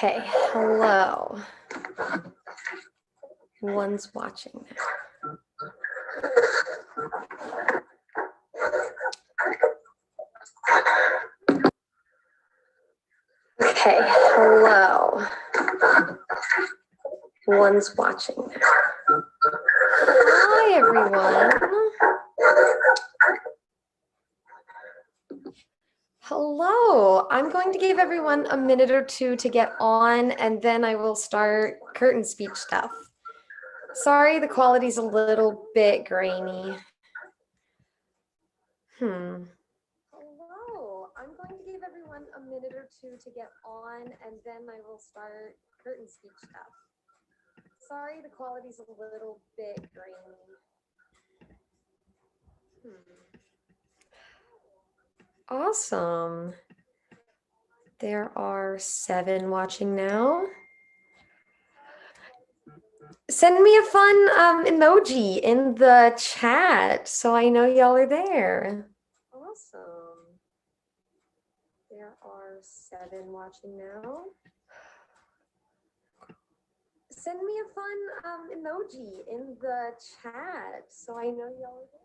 Okay, hello. One's watching now. Okay, hello. One's watching now. Hi, everyone. Hello. I'm going to give everyone a minute or two to get on, and then I will start curtain speech stuff. Sorry, the quality's a little bit grainy. Hello. I'm going to give everyone a minute or two to get on, and then I will start curtain speech stuff. Sorry, the quality's a little bit grainy. Awesome. There are 7 watching now. Send me a fun emoji in the chat so I know y'all are there. Awesome. There are 7 watching now. Send me a fun emoji in the chat so I know y'all are there.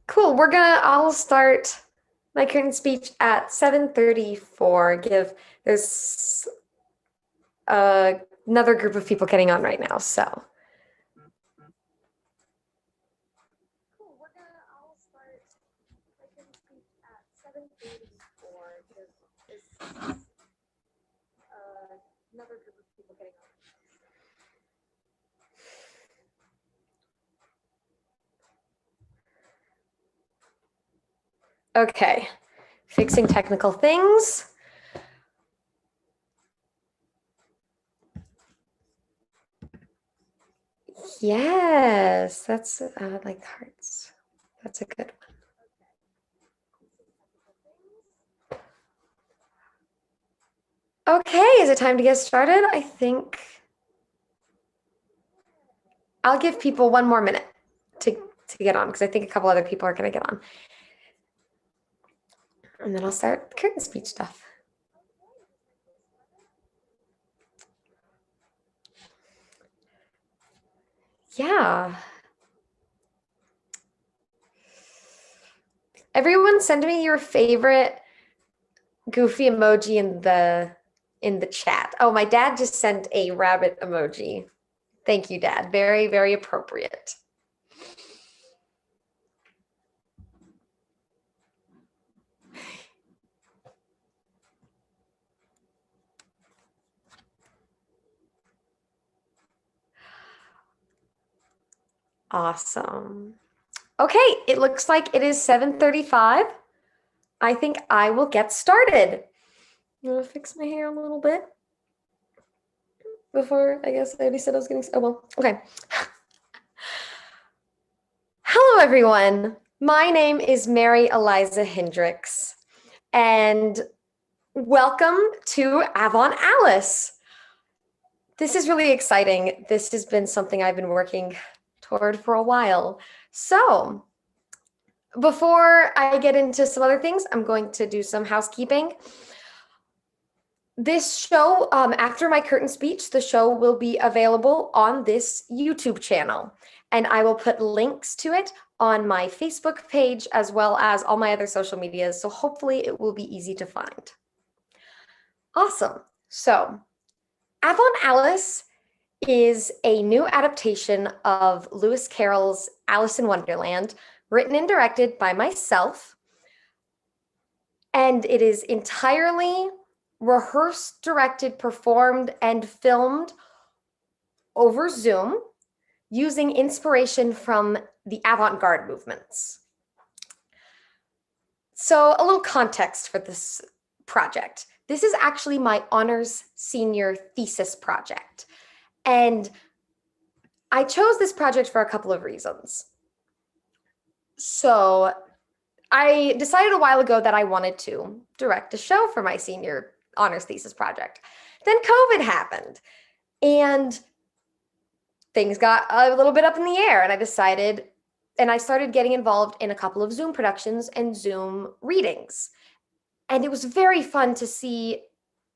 Cool. I'll start my curtain speech at 7:34. There's another group of people getting on right now, so. Cool. I'll start my curtain speech at 7:34. There's another group of people getting on. Okay, fixing technical things. Yes, that's like hearts. That's a good one. Okay, is it time to get started? I think I'll give people 1 more minute to get on because I think a couple other people are going to get on. And then I'll start curtain speech stuff. Yeah. Everyone send me your favorite goofy emoji in the chat. Oh, my dad just sent a rabbit emoji. Thank you, Dad. Very, very appropriate. Awesome. Okay, it looks like it is 7:35. I think I will get started. I'm gonna fix my hair a little bit before, I guess I already said I was getting, oh well, okay. Hello, everyone. My name is Mary Eliza Hendricks, and welcome to Avant Alice. This is really exciting. This has been something I've been working toward for a while. So before I get into some other things, I'm going to do some housekeeping. This show, after my curtain speech, the show will be available on this YouTube channel, and I will put links to it on my Facebook page as well as all my other social medias, so hopefully it will be easy to find. Awesome. So Avant Alice is a new adaptation of Lewis Carroll's Alice in Wonderland, written and directed by myself, and it is entirely rehearsed, directed, performed, and filmed over Zoom using inspiration from the avant-garde movements. So a little context for this project. This is actually my honors senior thesis project. And I chose this project for a couple of reasons. So I decided a while ago that I wanted to direct a show for my senior honors thesis project. Then COVID happened and things got a little bit up in the air, and I started getting involved in a couple of Zoom productions and Zoom readings. And it was very fun to see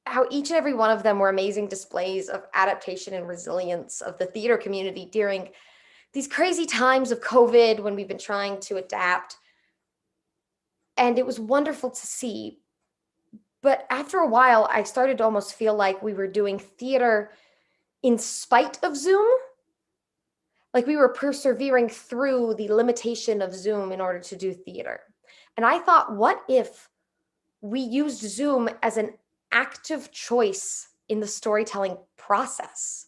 how each and every one of them were amazing displays of adaptation and resilience of the theater community during these crazy times of COVID when we've been trying to adapt. And it was wonderful to see. But after a while, I started to almost feel like we were doing theater in spite of Zoom. Like we were persevering through the limitation of Zoom in order to do theater. And I thought, what if we used Zoom as an active choice in the storytelling process?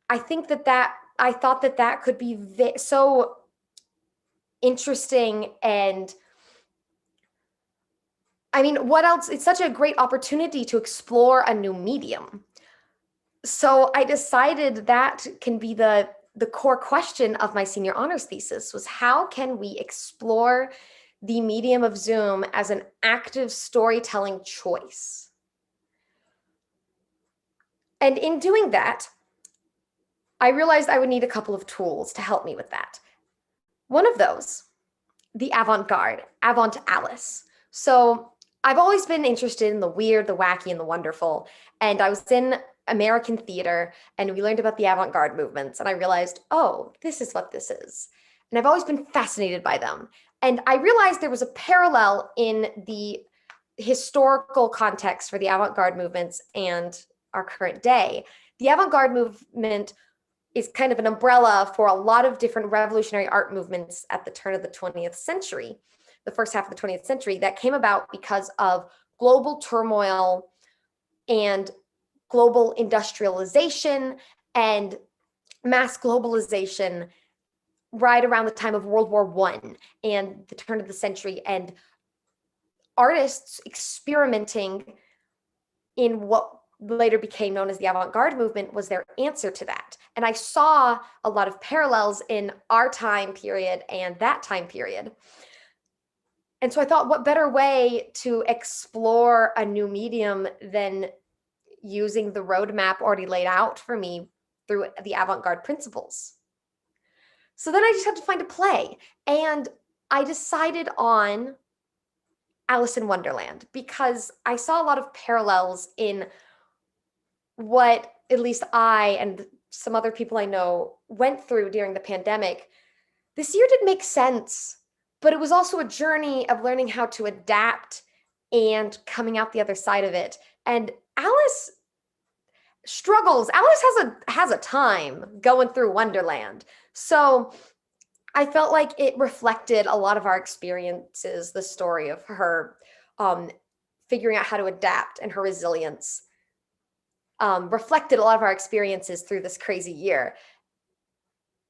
I thought that could be so interesting. And I mean, what else? It's such a great opportunity to explore a new medium. So I decided that can be the core question of my senior honors thesis, was how can we explore the medium of Zoom as an active storytelling choice? And in doing that, I realized I would need a couple of tools to help me with that. One of those, the avant-garde, Avant Alice. So I've always been interested in the weird, the wacky, and the wonderful. And I was in American theater and we learned about the avant-garde movements. And I realized, oh, this is what this is. And I've always been fascinated by them. And I realized there was a parallel in the historical context for the avant-garde movements and our current day. The avant-garde movement is kind of an umbrella for a lot of different revolutionary art movements at the turn of the 20th century, the first half of the 20th century, that came about because of global turmoil and global industrialization and mass globalization right around the time of World War I and the turn of the century, and artists experimenting in what later became known as the avant-garde movement was their answer to that. And I saw a lot of parallels in our time period and that time period. And so I thought, what better way to explore a new medium than using the roadmap already laid out for me through the avant-garde principles? So then I just had to find a play. And I decided on Alice in Wonderland because I saw a lot of parallels in what at least I and some other people I know went through during the pandemic. This year didn't make sense, but it was also a journey of learning how to adapt and coming out the other side of it. And Alice struggles. Alice has a time going through Wonderland. So I felt like it reflected a lot of our experiences, the story of her figuring out how to adapt and her resilience. Reflected a lot of our experiences through this crazy year.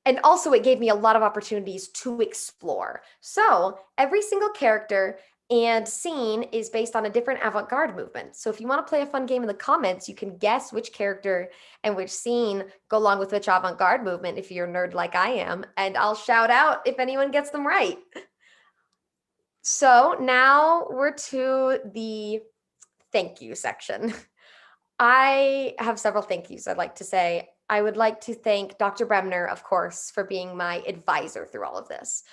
And also it gave me a lot of opportunities to explore. So every single character and scene is based on a different avant-garde movement. So if you want to play a fun game in the comments, you can guess which character and which scene go along with which avant-garde movement if you're a nerd like I am, and I'll shout out if anyone gets them right. So now we're to the thank you section. I have several thank yous I'd like to say. I would like to thank Dr. Bremner, of course, for being my advisor through all of this.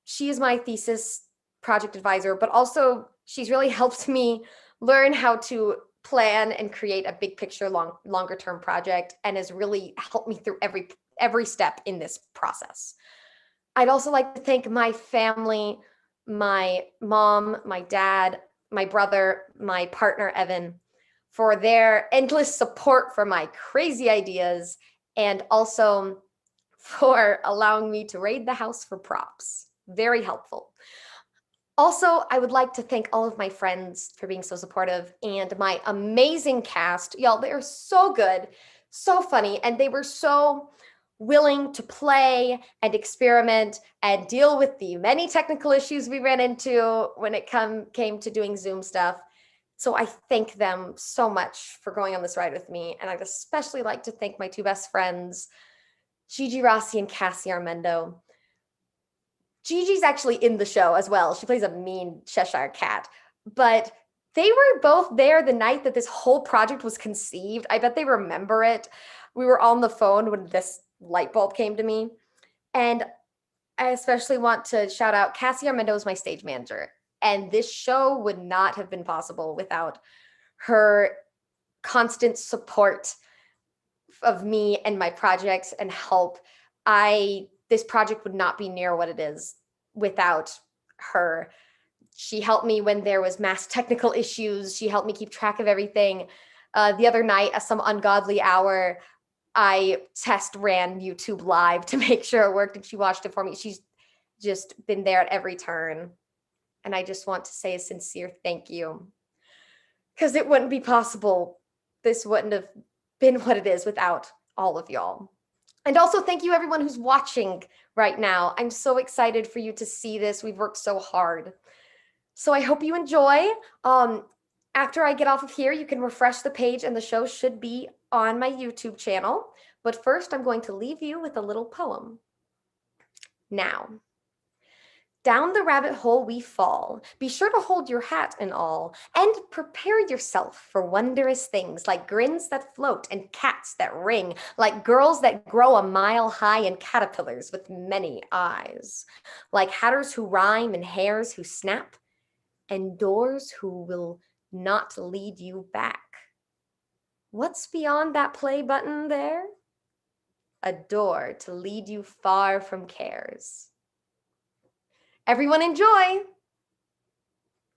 She is my thesis project advisor, but also she's really helped me learn how to plan and create a big picture, longer term project, and has really helped me through every step in this process. I'd also like to thank my family, my mom, my dad, my brother, my partner, Evan, for their endless support for my crazy ideas, and also for allowing me to raid the house for props. Very helpful. Also, I would like to thank all of my friends for being so supportive, and my amazing cast. Y'all, they are so good, so funny, and they were so willing to play and experiment and deal with the many technical issues we ran into when it came to doing Zoom stuff. So I thank them so much for going on this ride with me. And I'd especially like to thank my two best friends, Gigi Rossi and Cassie Armendo. Gigi's actually in the show as well. She plays a mean Cheshire cat, but they were both there the night that this whole project was conceived. I bet they remember it. We were on the phone when this light bulb came to me. And I especially want to shout out Cassie Armendo is my stage manager. And this show would not have been possible without her constant support of me and my projects and help. This project would not be near what it is without her. She helped me when there was mass technical issues. She helped me keep track of everything. The other night, at some ungodly hour, I test ran YouTube Live to make sure it worked, and she watched it for me. She's just been there at every turn. And I just want to say a sincere thank you, because it wouldn't be possible. This wouldn't have been what it is without all of y'all. And also thank you everyone who's watching right now. I'm so excited for you to see this. We've worked so hard. So I hope you enjoy. After I get off of here, you can refresh the page and the show should be on my YouTube channel. But first, I'm going to leave you with a little poem. Now, down the rabbit hole we fall. Be sure to hold your hat and all, and prepare yourself for wondrous things like grins that float and cats that ring, like girls that grow a mile high and caterpillars with many eyes, like hatters who rhyme and hares who snap, and doors who will not lead you back. What's beyond that play button there? A door to lead you far from cares. Everyone enjoy!